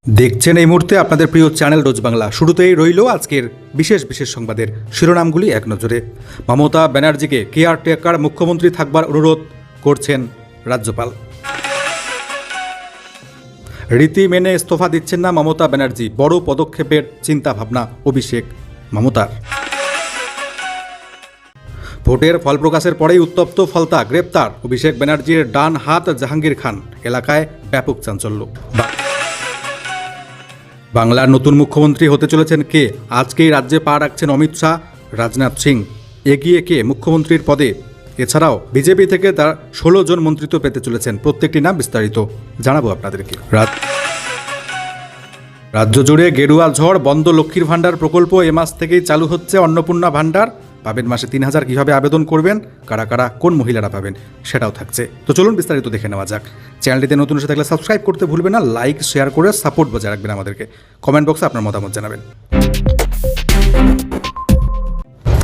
দেখছেন এই মুহূর্তে আপনাদের প্রিয় চ্যানেল রোজ বাংলা। শুরুতেই রইল আজকের বিশেষ সংবাদের শিরোনামগুলি এক নজরে। মমতা ব্যানার্জিকে কেয়ারটেকার মুখ্যমন্ত্রী থাকবার অনুরোধ করছেন রাজ্যপাল। রীতি মেনে ইস্তফা দিচ্ছেন না মমতা ব্যানার্জি, বড় পদক্ষেপের চিন্তা ভাবনা অভিষেক মমতার। ভোটের ফল প্রকাশের পরেই উত্তপ্ত ফলতা, গ্রেপ্তার অভিষেক ব্যানার্জির ডান হাত জাহাঙ্গীর খান, এলাকায় ব্যাপক চাঞ্চল্য। বাংলার নতুন মুখ্যমন্ত্রী হতে চলেছেন কে? আজকেই রাজ্যে পা রাখছেন অমিত শাহ, রাজনাথ সিং। এগিয়ে কে মুখ্যমন্ত্রীর পদে? এছাড়াও বিজেপি থেকে তার 16 জন মন্ত্রিত্ব পেতে চলেছেন। প্রত্যেকটি নাম বিস্তারিত জানাবো আপনাদেরকে। রাজ্য জুড়ে গেরুয়া ঝড়, বন্ধ লক্ষ্মীর ভাণ্ডার প্রকল্প। এ মাস থেকেই চালু হচ্ছে অন্নপূর্ণা ভাণ্ডার। পাবেন মাসে 3000। কীভাবে আবেদন করবেন, কারা কারা, কোন মহিলারা পাবেন, সেটাও থাকছে। তো চলুন বিস্তারিত দেখে নেওয়া যাক। চ্যানেলটিতে নতুন এসে থাকলে সাবস্ক্রাইব করতে ভুলবেন না, লাইক শেয়ার করে সাপোর্ট বজায় রাখবেন আমাদেরকে। কমেন্ট বক্সে আপনার মতামত জানাবেন।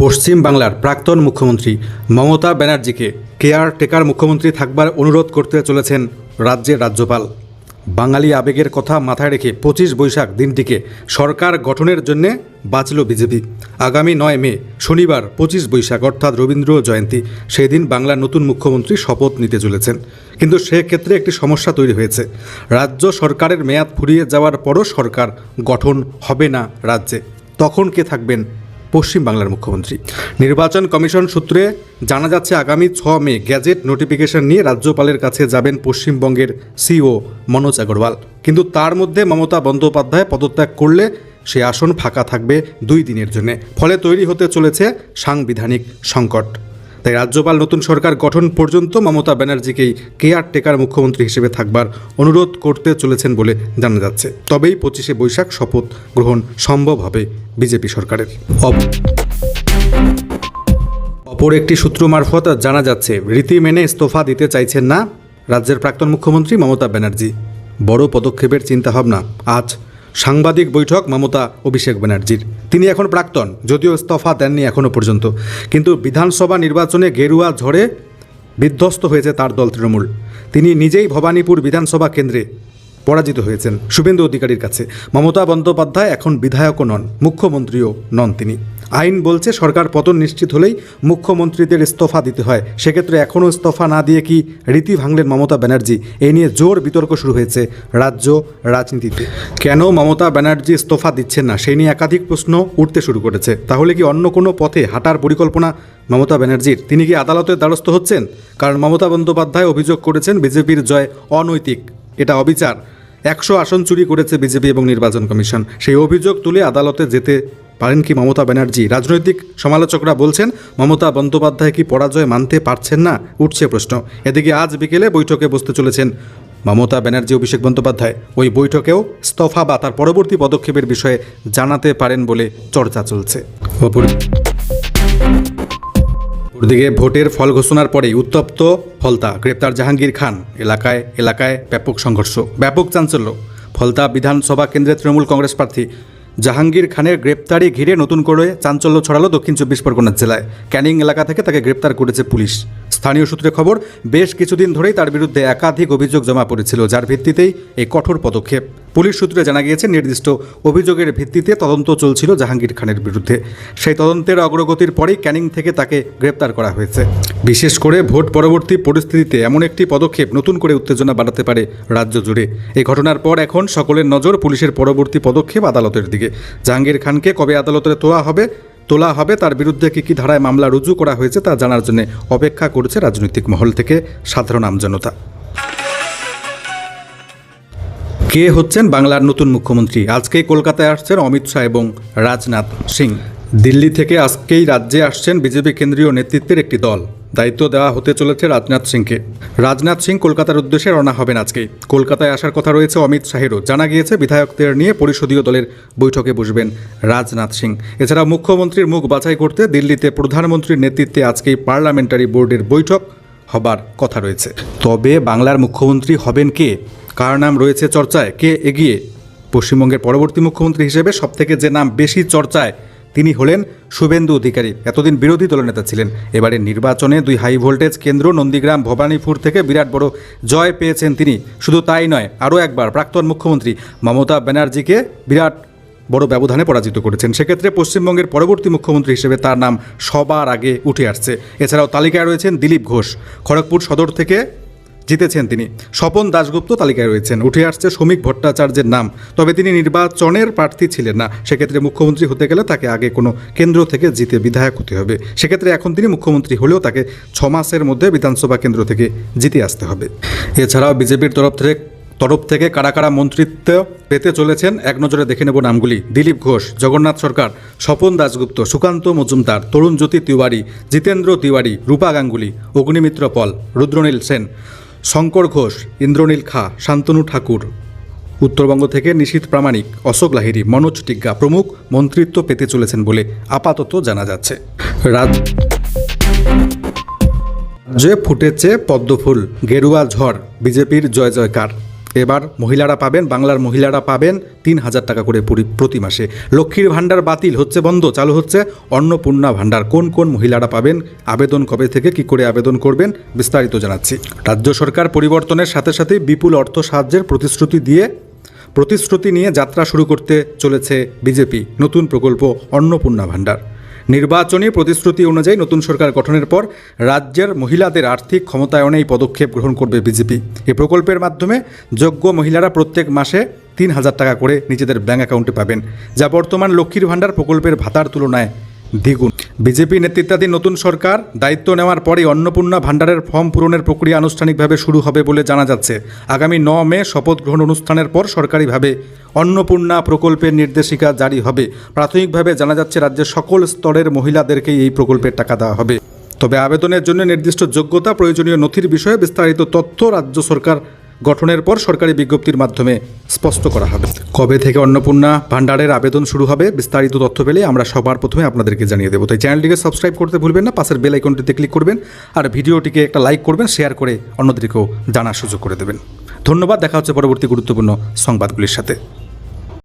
পশ্চিম বাংলার প্রাক্তন মুখ্যমন্ত্রী মমতা ব্যানার্জিকে কেয়ারটেকার মুখ্যমন্ত্রী থাকবার অনুরোধ করতে চলেছেন রাজ্যের রাজ্যপাল। বাঙালি আবেগের কথা মাথায় রেখে 25 বৈশাখ দিনটিকে সরকার গঠনের জন্য বাঁচল বিজেপি। আগামী 9 মে শনিবার 25 বৈশাখ অর্থাৎ রবীন্দ্র জয়ন্তী। সেই দিন বাংলার নতুন মুখ্যমন্ত্রী শপথ নিতে চলেছেন। কিন্তু সেক্ষেত্রে একটি সমস্যা তৈরি হয়েছে। রাজ্য সরকারের মেয়াদ ফুরিয়ে যাওয়ার পরও সরকার গঠন হবে না রাজ্যে। তখন কে থাকবেন পশ্চিম বাংলার মুখ্যমন্ত্রী? নির্বাচন কমিশন সূত্রে জানা যাচ্ছে আগামী 6 মে গ্যাজেট নোটিফিকেশন নিয়ে রাজ্যপালের কাছে যাবেন পশ্চিমবঙ্গের সিও মনোজ আগরওয়াল। কিন্তু তার মধ্যে মমতা বন্দ্যোপাধ্যায় পদত্যাগ করলে সে আসন ফাঁকা থাকবে 2 দিনের জন্য। ফলে তৈরি হতে চলেছে সাংবিধানিক সংকট। তাই রাজ্যপাল নতুন সরকার গঠন পর্যন্ত মমতা ব্যানার্জিকেই কেয়ারটেকার মুখ্যমন্ত্রী হিসেবে থাকবার অনুরোধ করতে চলেছেন বলে জানা যাচ্ছে। তবেই 25শে বৈশাখ শপথ গ্রহণ সম্ভব হবে বিজেপি সরকারের। অপর একটি সূত্র মারফত জানা যাচ্ছে রীতি মেনে ইস্তফা দিতে চাইছেন না রাজ্যের প্রাক্তন মুখ্যমন্ত্রী মমতা ব্যানার্জি। বড় পদক্ষেপের চিন্তাভাবনা। আজ সাংবাদিক বৈঠক মমতা অভিষেক ব্যানার্জির। তিনি এখন প্রাক্তন, যদিও ইস্তফা দেননি এখনও পর্যন্ত। কিন্তু বিধানসভা নির্বাচনে গেরুয়া ঝড়ে বিধ্বস্ত হয়েছে তার দল তৃণমূল। তিনি নিজেই ভবানীপুর বিধানসভা কেন্দ্রে পরাজিত হয়েছেন শুভেন্দু অধিকারীর কাছে। মমতা বন্দ্যোপাধ্যায় এখন বিধায়কও নন, মুখ্যমন্ত্রীও নন তিনি। আইন বলছে সরকার পতন নিশ্চিত হলেই মুখ্যমন্ত্রীদের ইস্তফা দিতে হয়। সেক্ষেত্রে এখনও ইস্তফা না দিয়ে কি রীতি ভাঙলেন মমতা ব্যানার্জি? এ নিয়ে জোর বিতর্ক শুরু হয়েছে রাজ্য রাজনীতিতে। কেন মমতা ব্যানার্জি ইস্তফা দিচ্ছেন না, সেই নিয়ে একাধিক প্রশ্ন উঠতে শুরু করেছে। তাহলে কি অন্য কোনো পথে হাঁটার পরিকল্পনা মমতা ব্যানার্জির? তিনি কি আদালতের দ্বারস্থ হচ্ছেন? কারণ মমতা বন্দ্যোপাধ্যায় অভিযোগ করেছেন বিজেপির জয় অনৈতিক, এটা অবিচার। 100 আসন চুরি করেছে বিজেপি এবং নির্বাচন কমিশন। সেই অভিযোগ তুলে আদালতে যেতে পারেন কি মমতা ব্যানার্জি? রাজনৈতিক সমালোচকরা বলছেন মমতা বন্দ্যোপাধ্যায় কি পরাজয় মানতে পারছেন না, উঠছে প্রশ্ন। এদিকে আজ বিকেলে বৈঠকে বসতে চলেছেন মমতা ব্যানার্জি, অভিষেক বন্দ্যোপাধ্যায়। ওই বৈঠকেও ইস্তফা বা তার পরবর্তী পদক্ষেপের বিষয়ে জানাতে পারেন বলে চর্চা চলছে। ওদিকে ভোটের ফল ঘোষণার পরেই উত্তপ্ত ফলতা, গ্রেপ্তার জাহাঙ্গীর খান, এলাকায় ব্যাপক সংঘর্ষ, ব্যাপক চাঞ্চল্য। ফলতা বিধানসভা কেন্দ্রের তৃণমূল কংগ্রেস প্রার্থী জাহাঙ্গীর খানের গ্রেপ্তারি ঘিরে নতুন করে চাঞ্চল্য ছড়ালো দক্ষিণ 24 পরগনা জেলায়। ক্যানিং এলাকা থেকে তাকে গ্রেপ্তার করেছে পুলিশ। স্থানীয় সূত্রে খবর, বেশ কিছুদিন ধরেই তার বিরুদ্ধে একাধিক অভিযোগ জমা পড়েছিল, যার ভিত্তিতেই এই কঠোর পদক্ষেপ। পুলিশ সূত্রে জানা গিয়েছে নির্দিষ্ট অভিযোগের ভিত্তিতে তদন্ত চলছিল জাহাঙ্গীর খানের বিরুদ্ধে। সেই তদন্তের অগ্রগতির পরেই ক্যানিং থেকে তাকে গ্রেপ্তার করা হয়েছে। বিশেষ করে ভোট পরবর্তী পরিস্থিতিতে এমন একটি পদক্ষেপ নতুন করে উত্তেজনা বাড়াতে পারে রাজ্য জুড়ে। এই ঘটনার পর এখন সকলের নজর পুলিশের পরবর্তী পদক্ষেপ আদালতের দিকে। জাহাঙ্গীর খানকে কবে আদালতে তোলা হবে, তার বিরুদ্ধে কী ধারায় মামলা রুজু করা হয়েছে তা জানার জন্য অপেক্ষা করছে রাজনৈতিক মহল থেকে সাধারণ আমজনতা। কে হচ্ছেন বাংলার নতুন মুখ্যমন্ত্রী? আজকেই কলকাতায় আসছেন অমিত শাহ এবং রাজনাথ সিং। দিল্লি থেকে আজকেই রাজ্যে আসছেন বিজেপি কেন্দ্রীয় নেতৃত্বের একটি দল। দায়িত্ব দেওয়া হতে চলেছে রাজনাথ সিংকে। রাজনাথ সিং কলকাতার উদ্দেশ্যে রওনা হবেন আজকেই। কলকাতায় আসার কথা রয়েছে অমিত শাহেরও। জানা গিয়েছে বিধায়কদের নিয়ে পরিষদীয় দলের বৈঠকে বসবেন রাজনাথ সিং। এছাড়া মুখ্যমন্ত্রীর মুখ বাছাই করতে দিল্লিতে প্রধানমন্ত্রীর নেতৃত্বে আজকেই পার্লামেন্টারি বোর্ডের বৈঠক হবার কথা রয়েছে। তবে বাংলার মুখ্যমন্ত্রী হবেন কে, কার নাম রয়েছে চর্চায়, কে এগিয়ে? পশ্চিমবঙ্গের পরবর্তী মুখ্যমন্ত্রী হিসেবে সবথেকে যে নাম বেশি চর্চায় তিনি হলেন শুভেন্দু অধিকারী। এতদিন বিরোধী দলনেতা ছিলেন। এবারে নির্বাচনে 2 হাই ভোল্টেজ কেন্দ্র নন্দীগ্রাম ভবানীপুর থেকে বিরাট বড় জয় পেয়েছেন তিনি। শুধু তাই নয়, আরও একবার প্রাক্তন মুখ্যমন্ত্রী মমতা ব্যানার্জিকে বিরাট বড় ব্যবধানে পরাজিত করেছেন। সেক্ষেত্রে পশ্চিমবঙ্গের পরবর্তী মুখ্যমন্ত্রী হিসেবে তার নাম সবার আগে উঠে আসছে। এছাড়াও তালিকায় রয়েছেন দিলীপ ঘোষ, খড়গপুর সদর থেকে জিতেছেন তিনি। স্বপন দাশগুপ্ত তালিকায় রয়েছেন। উঠে আসছে শ্রমিক ভট্টাচার্যের নাম, তবে তিনি নির্বাচনের প্রার্থী ছিলেন না। সেক্ষেত্রে মুখ্যমন্ত্রী হতে গেলে তাকে আগে কোনো কেন্দ্র থেকে জিতে বিধায়ক হতে হবে। সেক্ষেত্রে এখন তিনি মুখ্যমন্ত্রী হলেও তাকে 6 মাসের মধ্যে বিধানসভা কেন্দ্র থেকে জিতে আসতে হবে। এছাড়াও বিজেপির তরফ থেকে কারা কারা মন্ত্রিত্ব পেতে চলেছেন এক নজরে দেখে নেব নামগুলি। দিলীপ ঘোষ, জগন্নাথ সরকার, স্বপন দাশগুপ্ত, সুকান্ত মজুমদার, তরুণজ্যোতি তিওয়ারি, জিতেন্দ্র তিওয়ারি, রূপা গাঙ্গুলি, অগ্নিমিত্র পল, রুদ্রনীল সেন, শঙ্কর ঘোষ, ইন্দ্রনীল খা, শান্তনু ঠাকুর। উত্তরবঙ্গ থেকে নিশীথ প্রামাণিক, অশোক লাহিড়ী, মনোজ টিগ্গা প্রমুখ মন্ত্রিত্ব পেতে চলেছেন বলে আপাতত জানা যাচ্ছে। রাজ্যে ফুটেছে পদ্মফুল, গেরুয়া ঝড়, বিজেপির জয় জয়কার। এবার মহিলারা পাবেন, বাংলার মহিলারা পাবেন 3,000 টাকা করে প্রতি মাসে। লক্ষ্মীর ভাণ্ডার বাতিল হচ্ছে, বন্ধ, চালু হচ্ছে অন্নপূর্ণা ভাণ্ডার। কোন কোন মহিলারা পাবেন, আবেদন কবে থেকে, কি করে আবেদন করবেন, বিস্তারিত জানাচ্ছি। রাজ্য সরকার পরিবর্তনের সাথে সাথে বিপুল অর্থ সাহায্যের প্রতিশ্রুতি নিয়ে যাত্রা শুরু করতে চলেছে বিজেপি। নতুন প্রকল্প অন্নপূর্ণা ভাণ্ডার। নির্বাচনী প্রতিশ্রুতি অনুযায়ী নতুন সরকার গঠনের পর রাজ্যের মহিলাদের আর্থিক ক্ষমতায়নে এই পদক্ষেপ গ্রহণ করবে বিজেপি। এই প্রকল্পের মাধ্যমে যোগ্য মহিলারা প্রত্যেক মাসে 3,000 টাকা করে নিজেদের ব্যাঙ্ক অ্যাকাউন্টে পাবেন, যা বর্তমান লক্ষ্মীর ভাণ্ডার প্রকল্পের ভাতার তুলনায় দ্বিগুণ। বিজেপি নেতৃত্বাধীন নতুন সরকার দায়িত্ব নেওয়ার পরই অন্নপূর্ণা ভাণ্ডারের ফর্ম পূরণের প্রক্রিয়া আনুষ্ঠানিকভাবে শুরু হবে বলে জানা যাচ্ছে। আগামী 9 মে শপথ গ্রহণ অনুষ্ঠানের পর সরকারিভাবে অন্নপূর্ণা প্রকল্পের নির্দেশিকা জারি হবে। প্রাথমিকভাবে জানা যাচ্ছে রাজ্যের সকল স্তরের মহিলাদেরকেই এই প্রকল্পের টাকা দেওয়া হবে। তবে আবেদনের জন্য নির্দিষ্ট যোগ্যতা, প্রয়োজনীয় নথির বিষয়ে বিস্তারিত তথ্য রাজ্য সরকার গঠনের পর সরকারি বিজ্ঞপ্তির মাধ্যমে স্পষ্ট করা হবে। কবে থেকে অন্নপূর্ণা ভাণ্ডারের আবেদন শুরু হবে, বিস্তারিত তথ্য পেলে আমরা সবার প্রথমে আপনাদেরকে জানিয়ে দেবো। তাই চ্যানেলটিকে সাবস্ক্রাইব করতে ভুলবেন না, পাশের বেল আইকনটিতে ক্লিক করবেন আর ভিডিওটিকে একটা লাইক করবেন, শেয়ার করে অন্যদেরকেও জানার সুযোগ করে দেবেন। ধন্যবাদ। দেখা হচ্ছে পরবর্তী গুরুত্বপূর্ণ সংবাদগুলির সাথে।